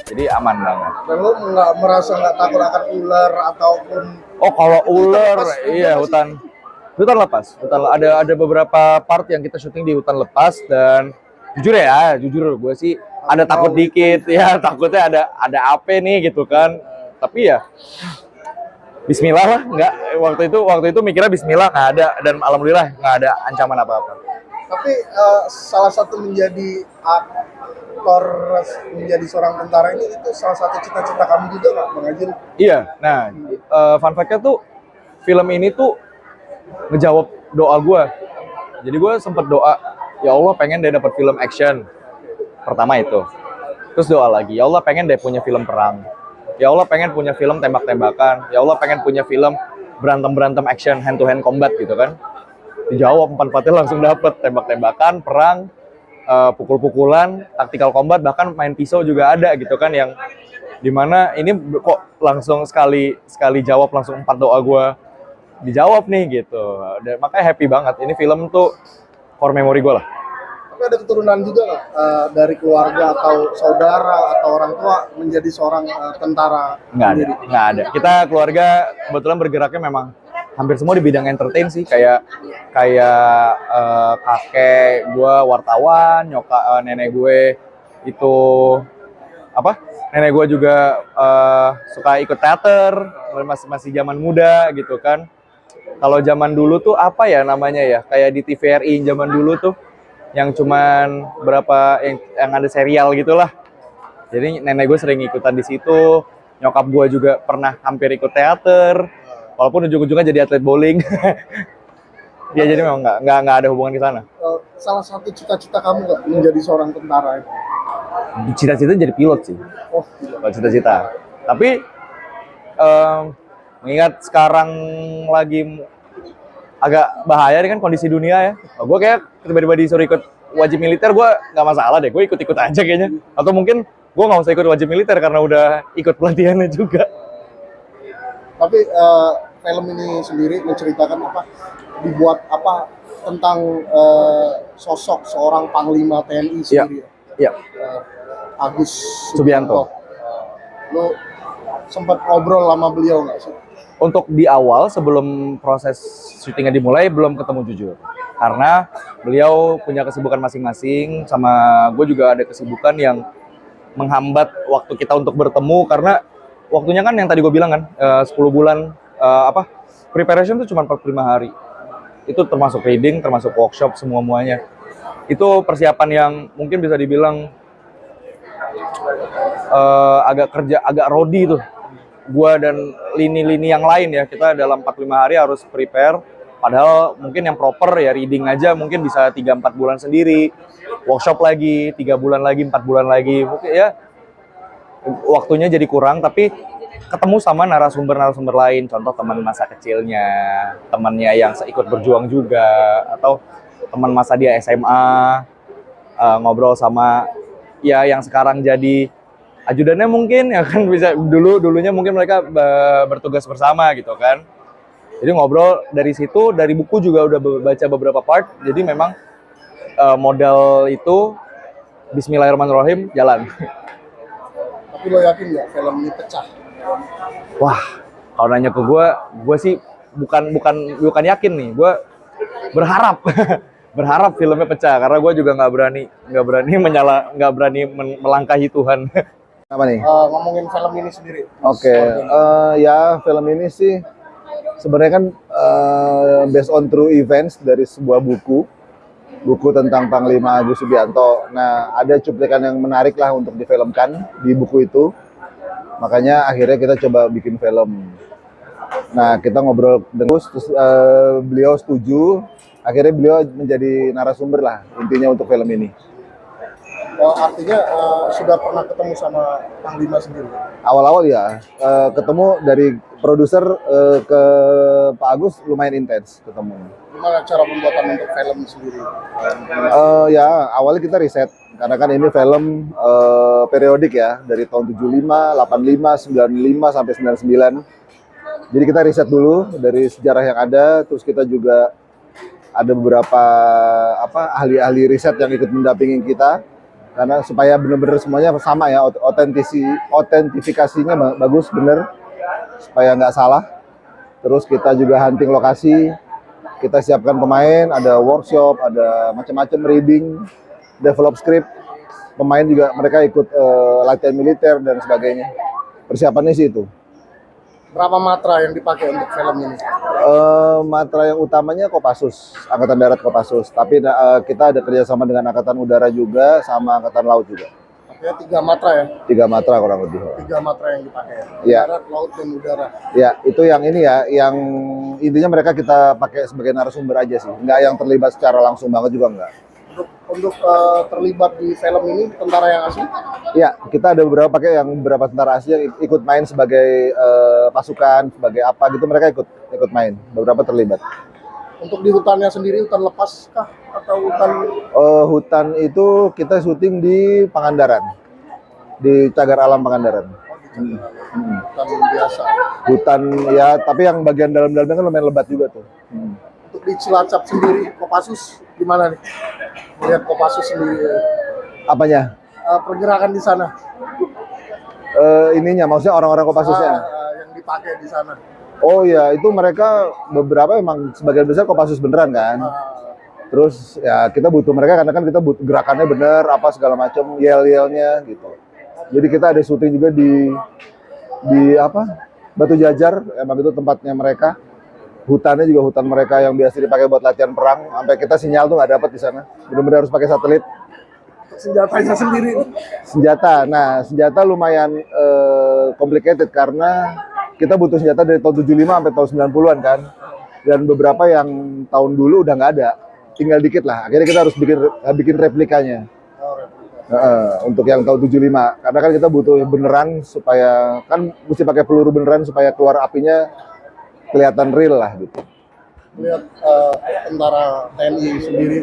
Jadi aman banget. Dan lu nggak merasa nggak takut akan ular ataupun Oh kalau ular, lepas iya hutan lepas. Ada beberapa part yang kita syuting di hutan lepas dan jujur gue sih ada takut dikit ya, takutnya ada apa nih gitu kan. Tapi ya Bismillah lah, nggak waktu itu mikirnya Bismillah nggak ada dan alhamdulillah nggak ada ancaman apa-apa. Tapi salah satu menjadi aktor, menjadi seorang tentara ini itu salah satu cita-cita kamu juga nggak, Bang Ajil? Iya, nah fun fact-nya tuh film ini tuh ngejawab doa gue. Jadi gue sempet doa, ya Allah pengen deh dapat film action. Pertama itu. Terus doa lagi, ya Allah pengen deh punya film perang. Ya Allah pengen punya film tembak-tembakan. Ya Allah pengen punya film berantem-berantem action, hand-to-hand combat gitu kan. Dijawab empat-empatnya langsung dapet. Tembak-tembakan, perang, pukul-pukulan, tactical combat, bahkan main pisau juga ada gitu kan. Yang dimana ini kok langsung sekali jawab, langsung 4 doa gue dijawab nih gitu. Dan makanya happy banget. Ini film tuh core memory gue lah. Tapi ada keturunan juga nggak dari keluarga atau saudara atau orang tua menjadi seorang tentara? Nggak ada. Kita keluarga kebetulan bergeraknya memang hampir semua di bidang entertain sih. Kayak kakek gue wartawan, nenek gue itu apa? Nenek gue juga suka ikut teater, masih zaman muda gitu kan. Kalau zaman dulu tuh apa ya namanya ya, kayak di TVRI zaman dulu tuh yang cuman berapa yang ada serial gitulah. Jadi nenek gue sering ikutan di situ, nyokap gue juga pernah hampir ikut teater, walaupun ujung-ujungnya jadi atlet bowling. Ya jadi memang nggak ada hubungan ke sana. Salah satu cita-cita kamu nggak menjadi seorang tentara itu? Cita-cita jadi pilot sih. Oh, kalau cita-cita. Tapi mengingat sekarang lagi agak bahaya nih kan kondisi dunia ya. Gue kayak tiba-tiba disuruh ikut wajib militer, gue nggak masalah deh. Gue ikut-ikut aja kayaknya. Atau mungkin gue nggak usah ikut wajib militer karena udah ikut pelatihannya juga. Tapi film ini sendiri menceritakan apa? Dibuat apa tentang sosok seorang panglima TNI sendiri? Iya. Agus Subianto. Lo sempat ngobrol sama beliau nggak sih? Untuk di awal sebelum proses syutingnya dimulai belum ketemu jujur karena beliau punya kesibukan masing-masing, sama gue juga ada kesibukan yang menghambat waktu kita untuk bertemu karena waktunya kan yang tadi gue bilang kan 10 bulan preparation itu cuma 45 hari, itu termasuk reading, termasuk workshop, semuanya itu persiapan yang mungkin bisa dibilang agak rodi tuh. Gua dan lini-lini yang lain ya, kita dalam 45 hari harus prepare, padahal mungkin yang proper ya reading aja mungkin bisa 3-4 bulan sendiri, workshop lagi 3 bulan lagi, 4 bulan lagi, mungkin ya waktunya jadi kurang. Tapi ketemu sama narasumber lain, contoh teman masa kecilnya, temannya yang ikut berjuang juga, atau teman masa dia SMA, ngobrol sama ya yang sekarang jadi ajudannya mungkin ya kan, bisa dulunya mungkin mereka bertugas bersama gitu kan. Jadi ngobrol dari situ, dari buku juga udah baca beberapa part. Jadi memang modal itu bismillahirrahmanirrahim jalan. Tapi lo yakin nggak film ini pecah? Wah, kalau nanya ke gue sih bukan yakin nih. Gue berharap berharap filmnya pecah karena gue juga nggak berani melangkahi Tuhan. Apa nih? Ngomongin film ini sendiri. Oke, ya film ini sih sebenarnya kan based on true events dari sebuah buku tentang Panglima Agus Subianto. Nah, ada cuplikan yang menarik lah untuk difilmkan di buku itu. Makanya akhirnya kita coba bikin film. Nah, kita ngobrol dengan terus beliau setuju. Akhirnya beliau menjadi narasumber lah intinya untuk film ini. Artinya sudah pernah ketemu sama Panglima sendiri? Awal-awal ya, ketemu dari produser ke Pak Agus lumayan intens ketemu. Gimana cara pembuatan untuk film sendiri? Ya, awalnya kita riset, karena kan ini film periodik ya, dari tahun 75, 85, 95, sampai 99. Jadi kita riset dulu dari sejarah yang ada, terus kita juga ada beberapa ahli-ahli riset yang ikut mendampingi kita. karena supaya benar-benar semuanya sama ya, otentifikasinya bagus bener supaya nggak salah. Terus kita juga hunting lokasi, kita siapkan pemain, ada workshop, ada macam-macam reading, develop script. Pemain juga mereka ikut latihan militer dan sebagainya. Persiapannya sih itu. Berapa matra yang dipakai untuk film ini? Matra yang utamanya Kopassus, Angkatan Darat Kopassus. Tapi kita ada kerjasama dengan Angkatan Udara juga, sama Angkatan Laut juga. Ya, 3 matra ya? 3 matra kurang lebih. 3 matra yang dipakai ya? Iya. Darat, laut, dan udara. Ya, itu yang ini ya, yang intinya mereka kita pakai sebagai narasumber aja sih. Nggak yang terlibat secara langsung banget juga nggak. Untuk terlibat di film ini tentara yang asli? Ya, kita ada beberapa tentara asli yang ikut main sebagai pasukan, sebagai apa gitu, mereka ikut main, beberapa terlibat. Untuk di hutannya sendiri, hutan lepas kah? Atau hutan? Hutan itu kita syuting di Pangandaran, di Cagar Alam Pangandaran. Hutan biasa. Hutan ya, tapi yang bagian dalam-dalamnya kan lumayan lebat juga tuh. Untuk di Cilacap sendiri, Kopassus gimana nih? Lihat Kopassus sendiri. Apanya? Pergerakan di sana. Ininya, maksudnya orang-orang Kopassusnya. Yang dipakai di sana. Oh iya, itu mereka beberapa emang sebagian besar Kopassus beneran kan. Terus ya kita butuh mereka karena kan kita butuh gerakannya bener, apa segala macam, yel-yelnya gitu. Jadi kita ada syuting juga di apa? Batu Jajar, emang itu tempatnya mereka. Hutannya juga hutan mereka yang biasa dipakai buat latihan perang. Sampai kita sinyal tuh nggak dapat di sana. Bener-bener harus pakai satelit. Senjatanya sendiri. Senjata, nah senjata lumayan complicated karena kita butuh senjata dari tahun 75 sampai tahun 90-an kan. Dan beberapa yang tahun dulu udah nggak ada. Tinggal dikit lah. Akhirnya kita harus bikin replikanya. Untuk yang tahun 75. Karena kan kita butuh beneran supaya, kan mesti pakai peluru beneran supaya keluar apinya kelihatan real lah gitu. Lihat tentara TNI sendiri